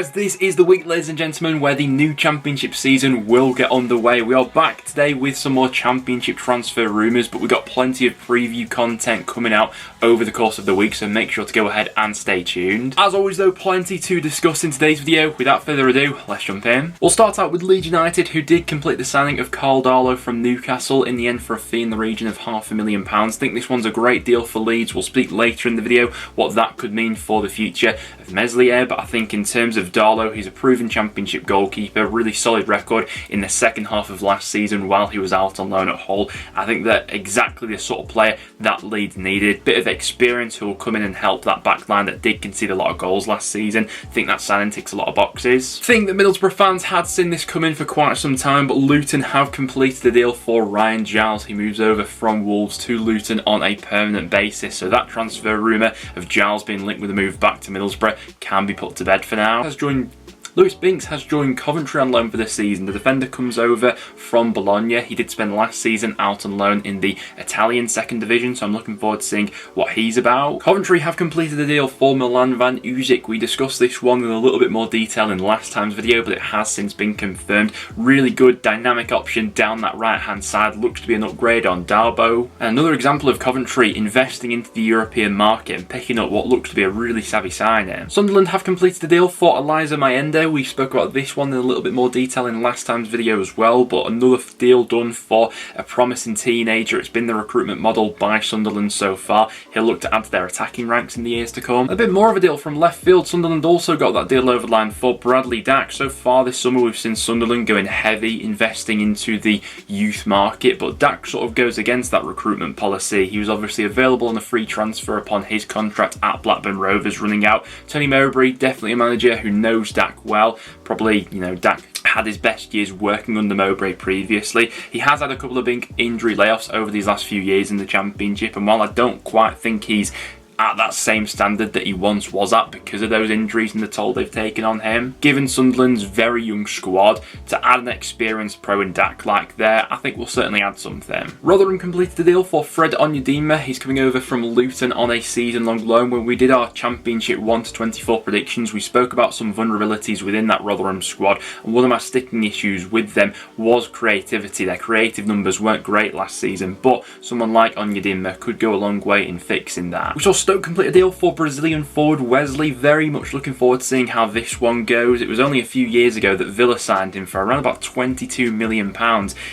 Guys, this is the week, ladies and gentlemen, where the new championship season will get underway. We are back today with some more championship transfer rumours, but we've got plenty of preview content coming out over the course of the week, so make sure to go ahead and stay tuned. As always though, plenty to discuss in today's video. Without further ado, let's jump in. We'll start out with Leeds United, who did complete the signing of Carl Darlow from Newcastle in the end for a fee in the region of £500,000. I think this one's a great deal for Leeds. We'll speak later in the video what that could mean for the future of Meslier, but I think in terms of Darlow, he's a proven championship goalkeeper, really solid record in the second half of last season while he was out on loan at Hull. I think that exactly the sort of player that Leeds needed. Bit of experience who will come in and help that back line that did concede a lot of goals last season. I think that signing ticks a lot of boxes. I think that Middlesbrough fans had seen this coming for quite some time, but Luton have completed the deal for Ryan Giles. He moves over from Wolves to Luton on a permanent basis, so that transfer rumour of Giles being linked with a move back to Middlesbrough can be put to bed for now. Lewis Binks has joined Coventry on loan for this season. The defender comes over from Bologna. He did spend last season out on loan in the Italian second division, so I'm looking forward to seeing what he's about. Coventry have completed the deal for Milan van Uzic. We discussed this one in a little bit more detail in last time's video, but it has since been confirmed. Really good dynamic option down that right hand side. Looks to be an upgrade on Darboe. And another example of Coventry investing into the European market and picking up what looks to be a really savvy signing. Sunderland have completed the deal for Eliza Mayende. We spoke about this one in a little bit more detail in last time's video as well, but another deal done for a promising teenager. It's been the recruitment model by Sunderland so far. He'll look to add to their attacking ranks in the years to come. A bit more of a deal from left field. Sunderland also got that deal over the line for Bradley Dack. So far this summer we've seen Sunderland going heavy, investing into the youth market, but Dack sort of goes against that recruitment policy. He was obviously available on a free transfer upon his contract at Blackburn Rovers running out. Tony Mowbray, definitely a manager who knows Dack well. Probably, Dack had his best years working under Mowbray previously. He has had a couple of big injury layoffs over these last few years in the Championship, and while I don't quite think he's at that same standard that he once was at because of those injuries and the toll they've taken on him, given Sunderland's very young squad, to add an experienced pro in Dack like there, I think will certainly add something. Rotherham completed the deal for Fred Onyedinma. He's coming over from Luton on a season-long loan. When we did our Championship 1-24 predictions, we spoke about some vulnerabilities within that Rotherham squad, and one of my sticking issues with them was creativity. Their creative numbers weren't great last season, but someone like Onyedinma could go a long way in fixing that. We saw Stoke complete a deal for Brazilian forward Wesley. Very much looking forward to seeing how this one goes. It was only a few years ago that Villa signed him for around about £22 million.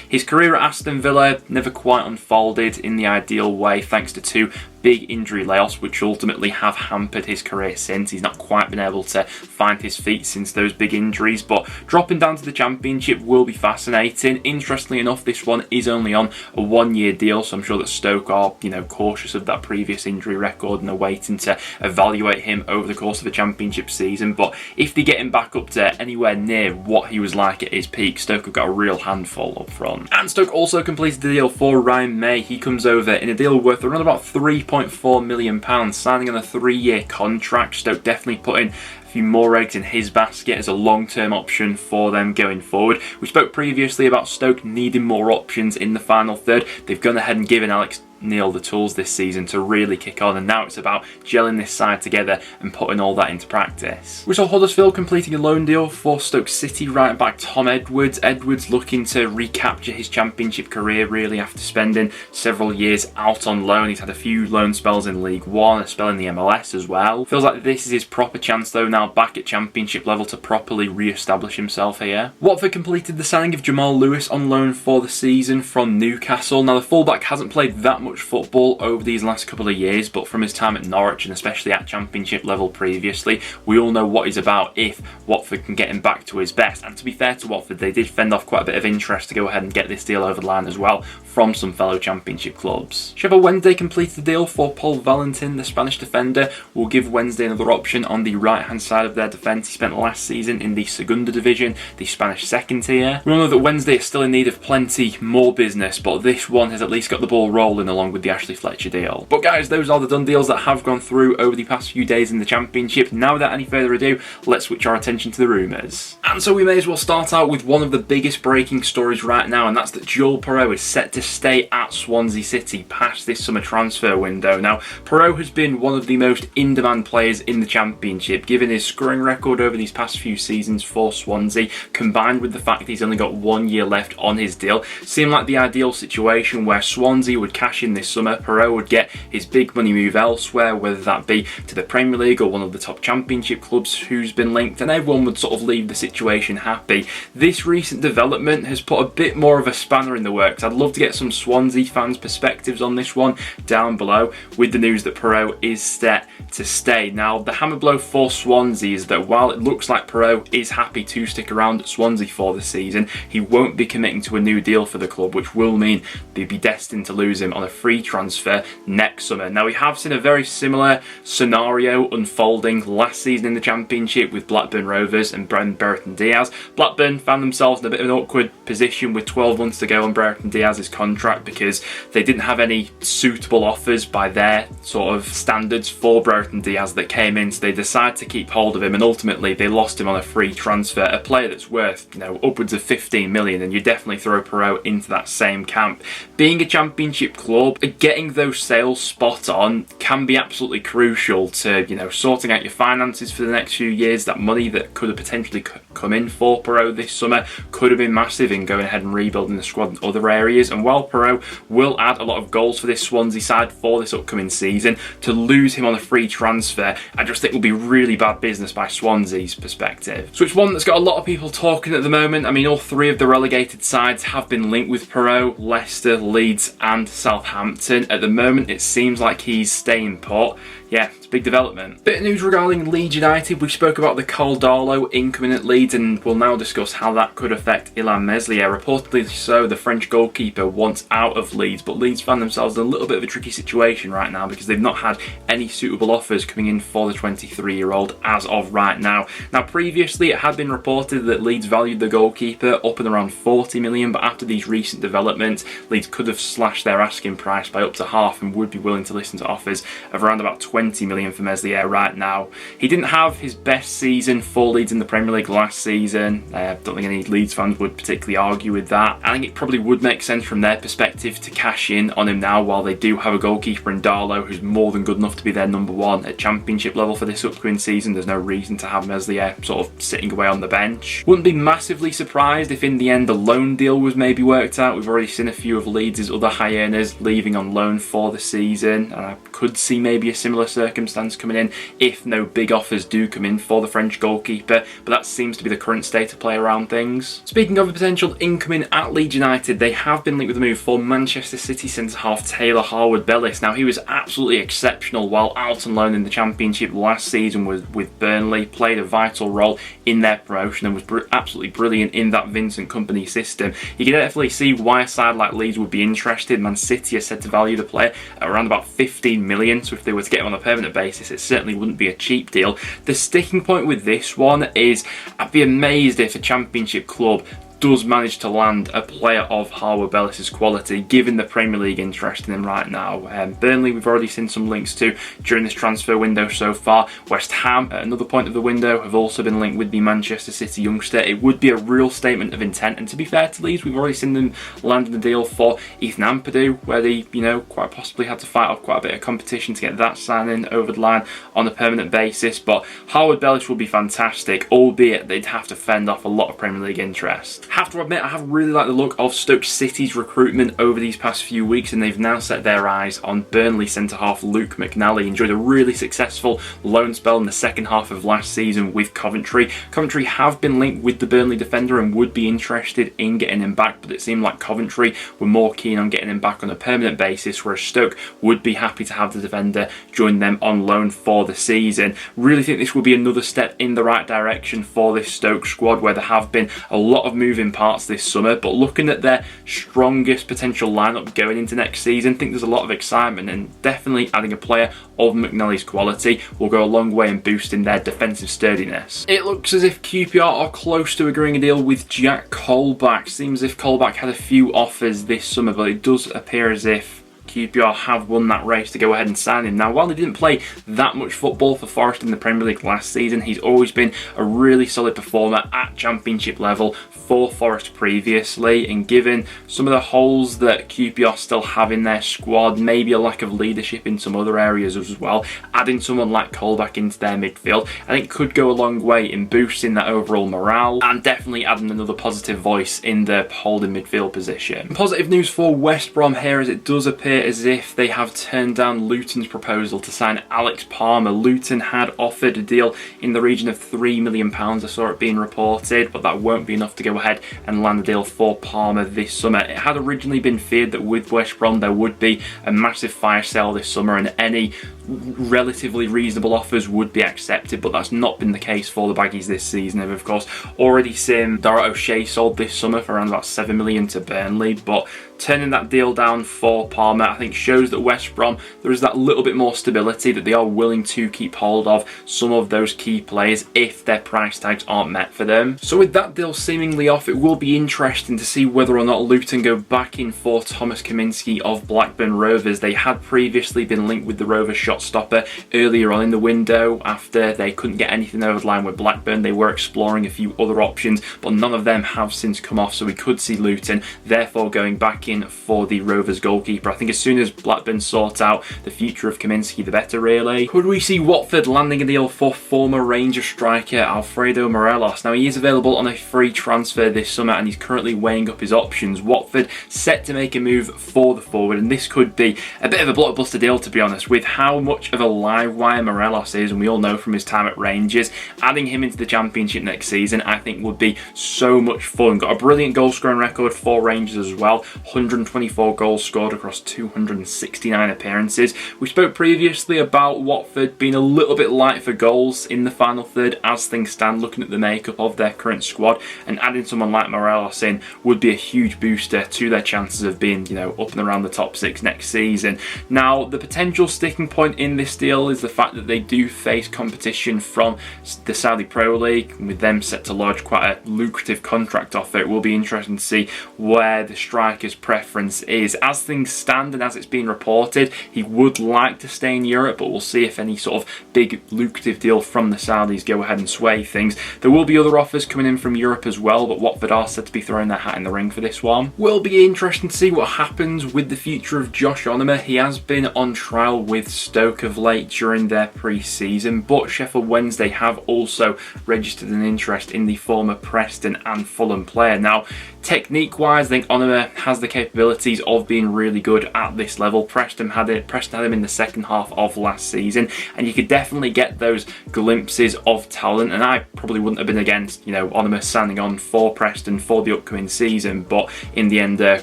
His career at Aston Villa never quite unfolded in the ideal way thanks to two big injury layoffs, which ultimately have hampered his career since. He's not quite been able to find his feet since those big injuries, but dropping down to the Championship will be fascinating. Interestingly enough, this one is only on a one-year deal, so I'm sure that Stoke are, cautious of that previous injury record and are waiting to evaluate him over the course of the Championship season. But if they get him back up to anywhere near what he was like at his peak, Stoke have got a real handful up front. And Stoke also completed the deal for Ryan May. He comes over in a deal worth around about £3.4 million, signing on a 3-year contract. Stoke definitely putting a few more eggs in his basket as a long-term option for them going forward. We spoke previously about Stoke needing more options in the final third. They've gone ahead and given Alex Neil the tools this season to really kick on, and now it's about gelling this side together and putting all that into practice. We saw Huddersfield completing a loan deal for Stoke City right back Tom Edwards. Edwards looking to recapture his Championship career really after spending several years out on loan. He's had a few loan spells in League One, a spell in the MLS as well. Feels like this is his proper chance though now back at Championship level to properly re-establish himself here. Watford completed the signing of Jamal Lewis on loan for the season from Newcastle. Now the fullback hasn't played that much football over these last couple of years, but from his time at Norwich and especially at Championship level previously, we all know what he's about if Watford can get him back to his best. And to be fair to Watford, they did fend off quite a bit of interest to go ahead and get this deal over the line as well from some fellow Championship clubs. Sheffield Wednesday completed the deal for Paul Valentin. The Spanish defender will give Wednesday another option on the right hand side of their defence. He spent last season in the Segunda division, the Spanish second tier. We all know that Wednesday is still in need of plenty more business, but this one has at least got the ball rolling a along with the Ashley Fletcher deal. But guys, those are the done deals that have gone through over the past few days in the Championship. Now without any further ado, let's switch our attention to the rumours. And so we may as well start out with one of the biggest breaking stories right now, and that's that Joel Piroe is set to stay at Swansea City past this summer transfer window. Now, Piroe has been one of the most in-demand players in the Championship, given his scoring record over these past few seasons for Swansea, combined with the fact he's only got 1 year left on his deal. Seemed like the ideal situation where Swansea would cash in this summer, Piroe would get his big money move elsewhere, whether that be to the Premier League or one of the top Championship clubs who's been linked, and everyone would sort of leave the situation happy. This recent development has put a bit more of a spanner in the works. I'd love to get some Swansea fans' perspectives on this one down below, with the news that Piroe is set to stay. Now, the hammer blow for Swansea is that while it looks like Piroe is happy to stick around at Swansea for the season, he won't be committing to a new deal for the club, which will mean they'd be destined to lose him on a free transfer next summer. Now, we have seen a very similar scenario unfolding last season in the Championship with Blackburn Rovers and Brereton Diaz. Blackburn found themselves in a bit of an awkward position with 12 months to go on Brereton Diaz's contract because they didn't have any suitable offers by their sort of standards for Brereton Diaz that came in, so they decided to keep hold of him, and ultimately they lost him on a free transfer, a player that's worth, you know, upwards of 15 million, and you definitely throw Piroe into that same camp. Being a Championship club, getting those sales spot on can be absolutely crucial to, you know, sorting out your finances for the next few years. That money that could have potentially come in for Piroe this summer could have been massive in going ahead and rebuilding the squad in other areas, and while Piroe will add a lot of goals for this Swansea side for this upcoming season, to lose him on a free transfer I just think will be really bad business by Swansea's perspective. So it's one that's got a lot of people talking at the moment. I mean, all three of the relegated sides have been linked with Piroe: Leicester, Leeds and Southampton. At the moment it seems like he's staying put. Yeah, it's a big development. Bit of news regarding Leeds United. We spoke about the Carl Darlow incoming at Leeds, and we'll now discuss how that could affect Illan Meslier. Reportedly so, the French goalkeeper wants out of Leeds, but Leeds found themselves in a little bit of a tricky situation right now because they've not had any suitable offers coming in for the 23-year-old as of right now. Now, previously it had been reported that Leeds valued the goalkeeper up and around 40 million, but after these recent developments, Leeds could have slashed their asking price by up to half and would be willing to listen to offers of around about 20 million for Meslier right now. He didn't have his best season for Leeds in the Premier League last season. Don't think any Leeds fans would particularly argue with that. I think it probably would make sense from their perspective to cash in on him now, while they do have a goalkeeper in Darlow who's more than good enough to be their number one at Championship level for this upcoming season. There's no reason to have Meslier sort of sitting away on the bench. Wouldn't be massively surprised if in the end the loan deal was maybe worked out. We've already seen a few of Leeds' other high earners leaving on loan for the season, and I could see maybe a similar circumstance coming in if no big offers do come in for the French goalkeeper, but that seems to be the current state of play around things. Speaking of a potential incoming at Leeds United, they have been linked with a move for Manchester City centre-half Taylor Harwood-Bellis. Now, he was absolutely exceptional while out on loan in the Championship last season with Burnley, played a vital role in their promotion and was absolutely brilliant in that Vincent Kompany system. You can definitely see why a side like Leeds would be interested. Man City are said to value the player at around about 15 million, so if they were to get him on a permanent basis, it certainly wouldn't be a cheap deal. The sticking point with this one is I'd be amazed if a Championship club does manage to land a player of Harwood-Bellis' quality, given the Premier League interest in him right now. Burnley, we've already seen some links to during this transfer window so far. West Ham, at another point of the window, have also been linked with the Manchester City youngster. It would be a real statement of intent, and to be fair to Leeds, we've already seen them landing the deal for Ethan Ampadu, where they, you know, quite possibly had to fight off quite a bit of competition to get that signing over the line on a permanent basis. But Harwood-Bellis would be fantastic, albeit they'd have to fend off a lot of Premier League interest. Have to admit, I have really liked the look of Stoke City's recruitment over these past few weeks, and they've now set their eyes on Burnley centre-half Luke McNally. Enjoyed a really successful loan spell in the second half of last season with Coventry. Coventry have been linked with the Burnley defender and would be interested in getting him back, but it seemed like Coventry were more keen on getting him back on a permanent basis, whereas Stoke would be happy to have the defender join them on loan for the season. Really think this will be another step in the right direction for this Stoke squad, where there have been a lot of moving parts this summer, but looking at their strongest potential lineup going into next season, I think there's a lot of excitement, and definitely adding a player of McNally's quality will go a long way in boosting their defensive sturdiness. It looks as if QPR are close to agreeing a deal with Jack Colback. Seems as if Colback had a few offers this summer, but it does appear as if QPR have won that race to go ahead and sign him. Now, while he didn't play that much football for Forest in the Premier League last season, he's always been a really solid performer at Championship level for Forest previously, and given some of the holes that QPR still have in their squad, maybe a lack of leadership in some other areas as well, adding someone like Cole back into their midfield, I think could go a long way in boosting that overall morale and definitely adding another positive voice in the holding midfield position. Positive news for West Brom here, as it does appear as if they have turned down Luton's proposal to sign Alex Palmer. Luton had offered a deal in the region of £3 million, I saw it being reported, but that won't be enough to go ahead and land a deal for Palmer this summer. It had originally been feared that with West Brom there would be a massive fire sale this summer and any relatively reasonable offers would be accepted, but that's not been the case for the Baggies this season. They've of course already seen Dara O'Shea sold this summer for around about £7 million to Burnley, but turning that deal down for Palmer I think shows that West Brom, there is that little bit more stability, that they are willing to keep hold of some of those key players if their price tags aren't met for them. So with that deal seemingly off, it will be interesting to see whether or not Luton go back in for Thomas Kaminski of Blackburn Rovers. They had previously been linked with the Rovers shot stopper earlier on in the window. After they couldn't get anything over the line with Blackburn, they were exploring a few other options, but none of them have since come off, so we could see Luton therefore going back in for the Rovers goalkeeper. I think as soon as Blackburn sort out the future of Kaminski, the better really. Could we see Watford landing a deal for former Rangers striker Alfredo Morelos? Now, he is available on a free transfer this summer and he's currently weighing up his options. Watford set to make a move for the forward, and this could be a bit of a blockbuster deal, to be honest, with how much of a live wire Morelos is, and we all know from his time at Rangers. Adding him into the Championship next season I think would be so much fun. Got a brilliant goal scoring record for Rangers as well, 124 goals scored across 269 appearances. We spoke previously about Watford being a little bit light for goals in the final third as things stand, looking at the makeup of their current squad, and adding someone like Morelos in would be a huge booster to their chances of being, you know, up and around the top six next season. Now, the potential sticking point in this deal is the fact that they do face competition from the Saudi Pro League, with them set to lodge quite a lucrative contract offer. It will be interesting to see where the striker's preference is. As things stand and as it's been reported, he would like to stay in Europe, but we'll see if any sort of big lucrative deal from the Saudis go ahead and sway things. There will be other offers coming in from Europe as well, but Watford are said to be throwing their hat in the ring for this one. Will be interesting to see what happens with the future of Josh Onomah. He has been on trial with Stoke of late during their pre-season, but Sheffield Wednesday have also registered an interest in the former Preston and Fulham player. Now, technique wise, I think Onomah has the capabilities of being really good at this level. Preston had him in the second half of last season, and you could definitely get those glimpses of talent, and I probably wouldn't have been against, you know, Onomah signing on for Preston for the upcoming season, but in the end a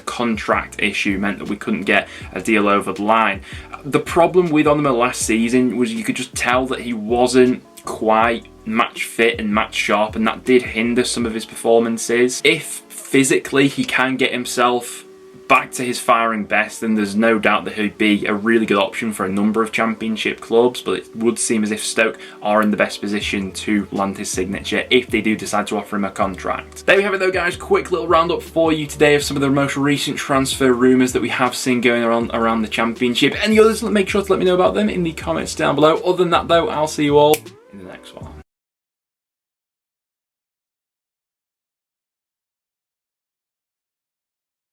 contract issue meant that we couldn't get a deal over the line. The problem with Onomah last season was you could just tell that he wasn't quite match fit and match sharp, and that did hinder some of his performances. If physically he can get himself back to his firing best, then there's no doubt that he'd be a really good option for a number of Championship clubs, but it would seem as if Stoke are in the best position to land his signature if they do decide to offer him a contract. There we have it though, guys. Quick little roundup for you today of some of the most recent transfer rumours that we have seen going around the Championship. Any others, make sure to let me know about them in the comments down below. Other than that though, I'll see you all in the next one.